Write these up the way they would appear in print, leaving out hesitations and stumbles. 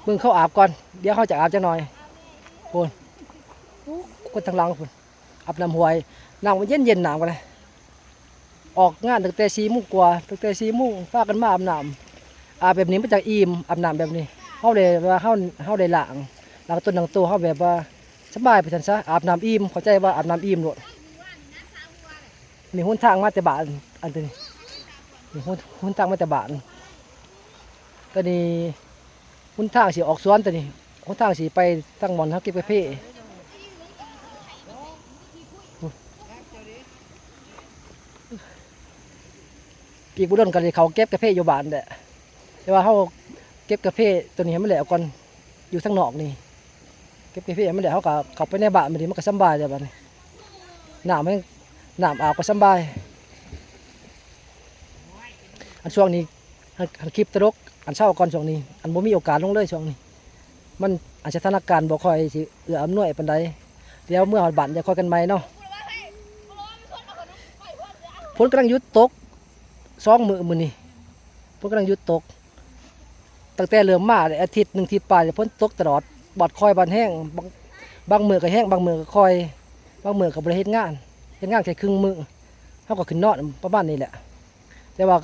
มึงเข้าอาบก่อนเดี๋ยวเขาจะอาบจังหน่อยพุ่นคนทางหลังพุ่นอาบน้ำห้วยน้ำมันเย็นน้ำกันเลยออกงานตั้งแต่4 โมงกว่าตั้งแต่4 โมงพากันมาอาบน้ำอาบแบบนี้มันจะอิ่มอาบน้ำแบบนี้เขาเลยว่าเขาได้ล้างต้นล้างตัวเขาแบบว่าสบายไปทันซะอาบน้ำอิ่มเข้าใจว่าอาบน้ำอิ่มโลดนี่หนทางมาแต่บ้านอันนี้นี่หนทางมาแต่บ้านก็นี่หนทางสิออกสวนตัวนี้หนทางสิไปทางหมอนเขาเก็บกาแฟปีกุดนกันเลยเขาเก็บกาแฟอยู่บ้านแหละแต่ว่าเขาเก็บกาแฟตัวนี้ให้มันแหลวก่อนอยู่ทางนอกนี่เก็บกาแฟให้มันแหลวเขาก็เข้าไปในบ้านมันดีมันก็สบายเลยบ้านนี้น้ำอาบก็สบายอันช่วงนี้อันคลิปตลกอันเช้าก่อนช่วงนี้อันบ่มีโอกาสลงเลยช่วงนี้มันอาจจะสถานการณ์บ่ค่อยสิเอื้ออำนวยปานใดเดี๋ยวเมื่อฮอดบ้านจะค่อยกันใหม่เนาะฝนกำลังหยุดตก2 มื้อนี้ฝนกำลังหยุดตกตั้งแต่เริ่มมาอาทิตย์1อาทิตย์ปลายฝนตกตลอดบอดคอยบอดแห้งบางมื้อก็แห้งบางมื้อก็คอยบางมื้อก็บ่ได้เฮ็ดงานแค่ครึ่งมื้อเฮาก็ขึ้นนอนประมาณนี้แหละแต่ว่า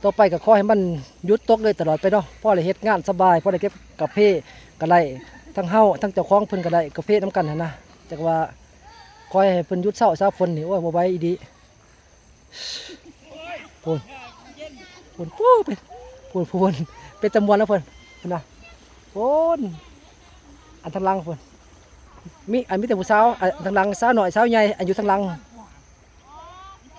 ต่อไปก็ขอให้มันหยุดตกเลยตลอดไปเนาะพอได้เฮ็ดงานสบายพอได้เก็บกาแฟก็ได้ทั้งเฮาทั้งเจ้าของเพิ่นก็ได้กาแฟนํกันหั่นนะจักว่าขอให้เพิ่นหยุดเช้าซาฝนนี่โอ้ยบ่ไหวอีดีพูนพูนปู้เป็นพูนเป็นตำมวนแล้วเพิ่นพุ่นน่ะพูนอันทางหลังเพิ่นมีแต่ผู้สาวอันทางหลังสาวน้อยสาวใหญ่อันอยู่ทางหลัง